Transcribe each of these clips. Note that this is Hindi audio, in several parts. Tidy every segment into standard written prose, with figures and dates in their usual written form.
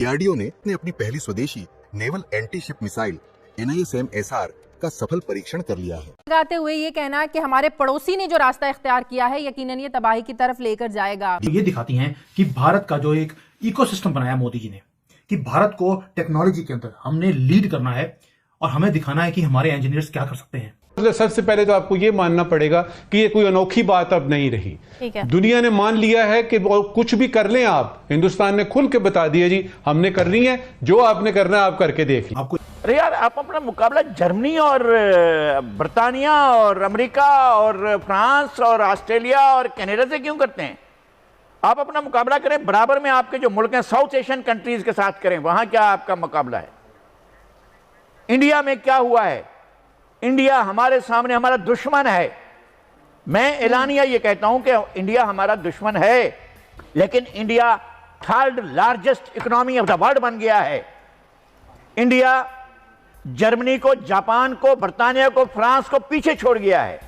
डीआरडीओ ने अपनी पहली स्वदेशी naval anti ship missile NISM-SR का सफल परीक्षण कर लिया है। लगाते हुए ये कहना कि हमारे पड़ोसी ने जो रास्ता इख्तियार किया है यकीनन ये तबाही की तरफ लेकर जाएगा। ये दिखाती हैं कि भारत का जो एक इकोसिस्टम बनाया मोदी जी ने, कि भारत को टेक्नोलॉजी के अंदर हमने लीड करना है और हमें दिखाना है कि हमारे इंजीनियर्स क्या कर सकते हैं। सबसे पहले तो आपको यह मानना पड़ेगा कि ये कोई अनोखी बात अब नहीं रही। ठीक है। दुनिया ने मान लिया है कि कुछ भी कर लें आप, हिंदुस्तान ने खुल के बता दिया जी हमने करनी है, जो आपने करना है आप करके देख लें। अरे यार, आप अपना मुकाबला जर्मनी और बर्तानिया और अमेरिका और फ्रांस और ऑस्ट्रेलिया और कनाडा से क्यों करते हैं? आप अपना मुकाबला करें बराबर में आपके जो मुल्क हैं साउथ एशियन कंट्रीज के साथ करें, वहां क्या आपका मुकाबला है? इंडिया में क्या हुआ है? इंडिया हमारे सामने हमारा दुश्मन है। मैं एलानिया ये कहता हूं कि इंडिया हमारा दुश्मन है, लेकिन India third largest economy of the world बन गया है। इंडिया जर्मनी को, जापान को, बर्तानिया को, फ्रांस को पीछे छोड़ गया है।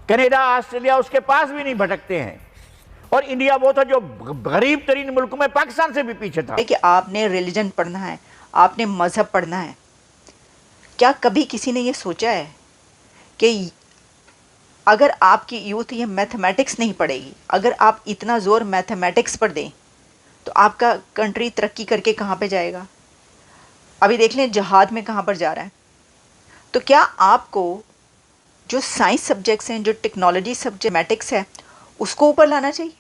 कनाडा, ऑस्ट्रेलिया उसके पास भी नहीं भटकते हैं। और इंडिया वो था जो गरीब तरीन मुल्क में पाकिस्तान से भी पीछे था। कि आपने रिलीजन पढ़ना है, आपने मजहब पढ़ना है। क्या कभी किसी ने ये सोचा है कि अगर आपकी यूथ ये मैथमेटिक्स नहीं पढ़ेगी, अगर आप इतना ज़ोर मैथमेटिक्स पर दें तो आपका कंट्री तरक्की करके कहाँ पे जाएगा? अभी देख लें जहाद में कहाँ पर जा रहा है। तो क्या आपको जो साइंस सब्जेक्ट्स हैं, जो टेक्नोलॉजी सब्जेक्ट मैटिक्स है, उसको ऊपर लाना चाहिए,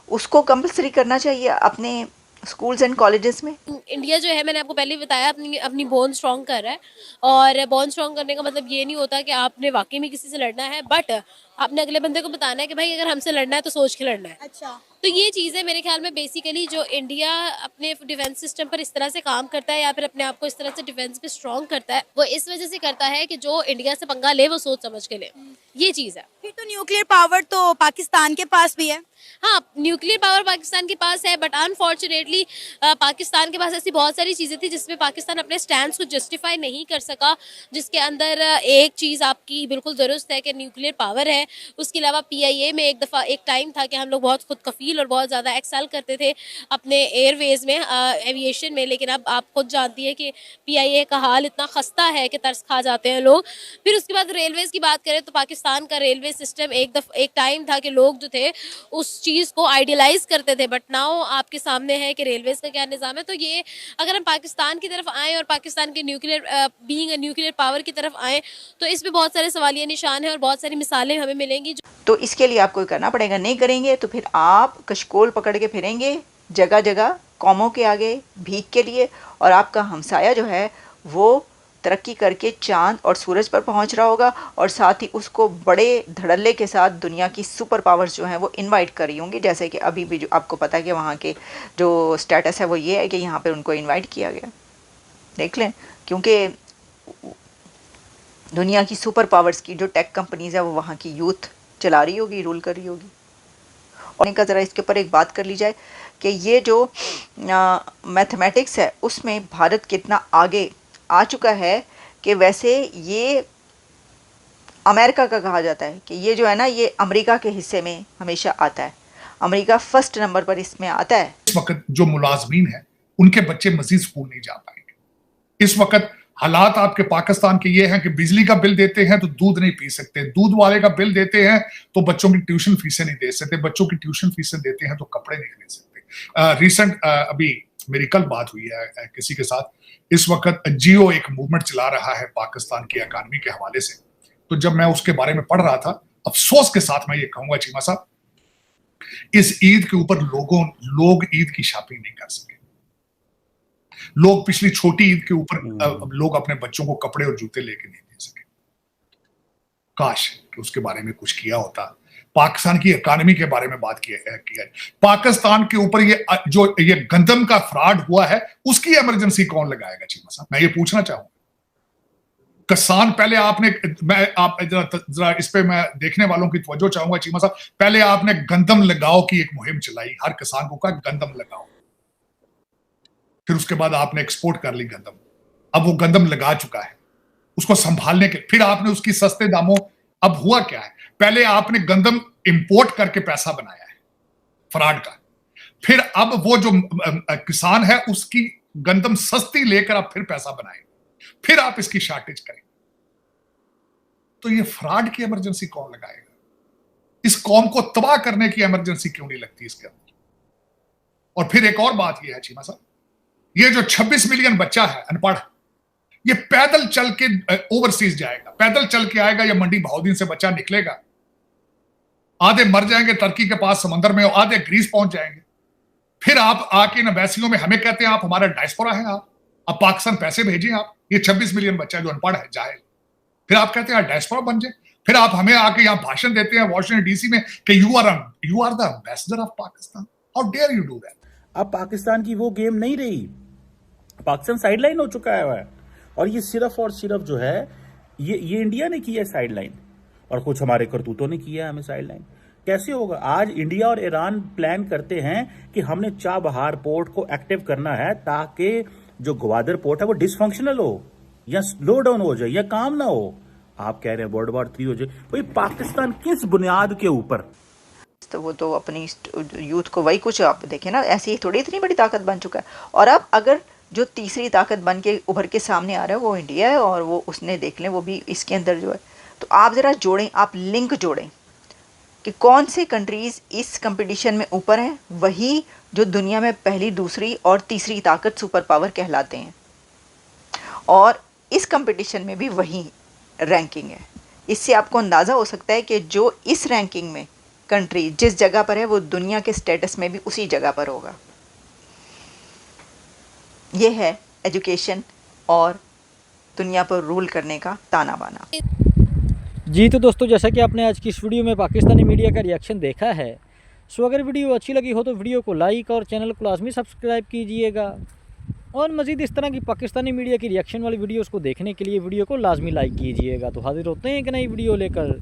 उसको कंपलसरी करना चाहिए अपने स्कूल्स एंड कॉलेजेस में। इंडिया जो है, मैंने आपको पहले बताया, अपनी बोन स्ट्रॉन्ग कर रहा है। और बोन स्ट्रॉन्ग करने का मतलब ये नहीं होता कि आपने वाकई में किसी से लड़ना है, बट आपने अगले बंदे को बताना है कि भाई अगर हमसे लड़ना है तो सोच के लड़ना है। अच्छा, तो ये चीज़ है मेरे ख्याल में। बेसिकली जो इंडिया अपने डिफेंस सिस्टम पर इस तरह से काम करता है या फिर अपने आप को इस तरह से डिफेंस पे स्ट्रॉन्ग करता है, वो इस वजह से करता है कि जो इंडिया से पंगा ले वो सोच समझ के ले। ये चीज़ है। फिर तो न्यूक्लियर पावर तो पाकिस्तान के पास भी है। हाँ, न्यूक्लियर पावर पाकिस्तान के पास है, बट अनफॉर्चुनेटली पाकिस्तान के पास ऐसी बहुत सारी चीज़ें थी जिसमें पाकिस्तान अपने स्टैंड को जस्टिफाई नहीं कर सका। जिसके अंदर एक चीज़ आपकी बिल्कुल दुरुस्त है कि न्यूक्लियर पावर है। उसके अलावा PIA में एक टाइम था कि हम लोग बहुत खुद कफील और बहुत ज़्यादा एक्सेल करते थे अपने एयरवेज़ में, एविएशन में। लेकिन अब आप खुद जानती है कि PIA का हाल इतना खस्ता है कि तरस खा जाते हैं लोग। फिर उसके बाद रेलवेज़ की बात करें तो पाकिस्तान का रेलवे सिस्टम एक टाइम था कि लोग जो थे उस चीज़ को आइडियलाइज करते थे, बट नाउ आपके सामने है कि रेलवेज का क्या निज़ाम है। तो ये अगर हम पाकिस्तान की तरफ आएँ और पाकिस्तान के न्यूक्लियर पावर की तरफ आएँ तो इसमें बहुत सारे सवालिया निशान हैं और बहुत सारी मिसालें हमें मिलेंगी। तो इसके लिए आपको करना पड़ेगा, नहीं करेंगे तो फिर आप कशकोल पकड़ के फिरेंगे जगह जगह कौमों के आगे भीख के लिए, और आपका हमसाया जो है वो तरक्की करके चांद और सूरज पर पहुंच रहा होगा, और साथ ही उसको बड़े धड़ल्ले के साथ दुनिया की सुपर पावर्स जो हैं वो इनवाइट कर रही होंगी। जैसे कि अभी भी जो आपको पता है कि वहाँ के जो स्टेटस है वो ये है कि यहाँ पे उनको इनवाइट किया गया। देख लें, क्योंकि दुनिया की सुपर पावर्स की जो टेक कंपनीज़ है वो वहाँ की यूथ चला रही होगी, रूल कर रही होगी। और इनका ज़रा इसके ऊपर एक बात कर ली जाए कि ये जो मैथमेटिक्स है उसमें भारत कितना आगे आ चुका है कि वैसे ये अमेरिका का कहा जाता है कि ये जो है ना ये अमेरिका के हिस्से में हमेशा आता है। अमेरिका फर्स्ट नंबर पर इसमें आता है। इस वक्त जो मुलाजमीन है उनके बच्चे मजीद स्कूल नहीं जा पाएंगे। इस वक्त हालात आपके पाकिस्तान के ये हैं कि बिजली का बिल देते हैं तो दूध नहीं पी सकते, दूध वाले का बिल देते हैं तो बच्चों की ट्यूशन फीसें नहीं दे सकते, बच्चों की ट्यूशन फीसें देते हैं तो कपड़े नहीं खरीद सकते। रिसेंट अभी मेरी कल बात हुई है किसी के साथ, इस वक्त जियो एक मूवमेंट चला रहा है पाकिस्तान की इकानमी के हवाले से। तो जब मैं उसके बारे में पढ़ रहा था, अफसोस के साथ मैं ये कहूंगा चीमा साहब, इस ईद के ऊपर लोग ईद की शॉपिंग नहीं कर सके। लोग पिछली छोटी ईद के ऊपर लोग अपने बच्चों को कपड़े और जूते लेके नहीं दे सके। काश कि उसके बारे में कुछ किया होता। पाकिस्तान की इकानमी के बारे में बात किया। पाकिस्तान के ऊपर ये गंदम का फ्रॉड हुआ है, उसकी इमरजेंसी कौन लगाएगा चीमा साहब? मैं ये पूछना चाहूंगा। किसान पहले आप जरा इस पे मैं देखने वालों की तवज्जो चाहूंगा चीमा साहब। पहले आपने गंदम लगाओ की एक मुहिम चलाई, हर किसान को कहा गंदम लगाओ। फिर उसके बाद आपने एक्सपोर्ट कर ली गंदम। अब वो गंदम लगा चुका है, उसको संभालने के फिर आपने उसकी सस्ते दामों, अब हुआ क्या है? पहले आपने गंदम इंपोर्ट करके पैसा बनाया है फ्रॉड का, फिर अब वो जो किसान है उसकी गंदम सस्ती लेकर आप फिर पैसा बनाएंगे, फिर आप इसकी शॉर्टेज करेंगे। तो ये फ्रॉड की इमरजेंसी कौन लगाएगा? इस कौम को तबाह करने की इमरजेंसी क्यों नहीं लगती इसके अंदर? और फिर एक और बात यह है चीमा साहब, ये जो 26 मिलियन बच्चा है अनपढ़, ये पैदल चल के ओवरसीज जाएगा, पैदल चल के आएगा, या मंडी भाउदीन से बच्चा निकलेगा, आधे मर जाएंगे टर्की के पास समंदर में, आधे ग्रीस पहुंच जाएंगे। फिर आप आके इन एम्बेसियों में हमें कहते हैं आप हमारा डायस्पोरा है, आप पाकिस्तान पैसे भेजें, आप ये 26 मिलियन बच्चा जो अनपढ़ है जाए, फिर आप कहते हैं डायस्पोरा बन जाए। फिर आप हमें आके यहाँ भाषण देते हैं वॉशिंगटन डीसी में कि you are the ambassador of Pakistan, how dare you do that. अब पाकिस्तान की वो गेम नहीं रही, पाकिस्तान साइडलाइन हो चुका है। और ये सिर्फ और सिर्फ जो है ये इंडिया ने किया है साइडलाइन, और कुछ हमारे करतूतों ने किया है हमें साइडलाइन। कैसे होगा? आज इंडिया और ईरान प्लान करते हैं कि हमने चाबहार पोर्ट को एक्टिव करना है ताकि जो ग्वादर पोर्ट है वो डिसफंक्शनल हो या स्लो डाउन हो जाए या काम ना हो। आप कह रहे हैं वर्ल्ड वॉर 3 हो जाए, भाई पाकिस्तान किस बुनियाद के ऊपर? तो वो तो अपनी यूथ को वही कुछ आप देखें ना, ऐसी ही थोड़ी इतनी बड़ी ताकत बन चुका है। और अब अगर जो तीसरी ताकत बन के उभर के सामने आ रहा है वो इंडिया है, और वो उसने देख लें वो भी इसके अंदर जो है। तो आप ज़रा जोड़ें, आप लिंक जोड़ें कि कौन से कंट्रीज़ इस कंपटीशन में ऊपर हैं, वही जो दुनिया में पहली, दूसरी और तीसरी ताकत सुपर पावर कहलाते हैं, और इस कंपटीशन में भी वही रैंकिंग है। इससे आपको अंदाज़ा हो सकता है कि जो इस रैंकिंग में कंट्री जिस जगह पर है वो दुनिया के स्टेटस में भी उसी जगह पर होगा। ये है एजुकेशन और दुनिया पर रूल करने का ताना बाना। जी तो दोस्तों, जैसा कि आपने आज की इस वीडियो में पाकिस्तानी मीडिया का रिएक्शन देखा है, सो अगर वीडियो अच्छी लगी हो तो वीडियो को लाइक और चैनल को लाजमी सब्सक्राइब कीजिएगा। और मज़ीद इस तरह की पाकिस्तानी मीडिया की रिएक्शन वाली वीडियोस को देखने के लिए वीडियो को लाजमी लाइक कीजिएगा। तो हाजिर होते हैं एक नई वीडियो लेकर।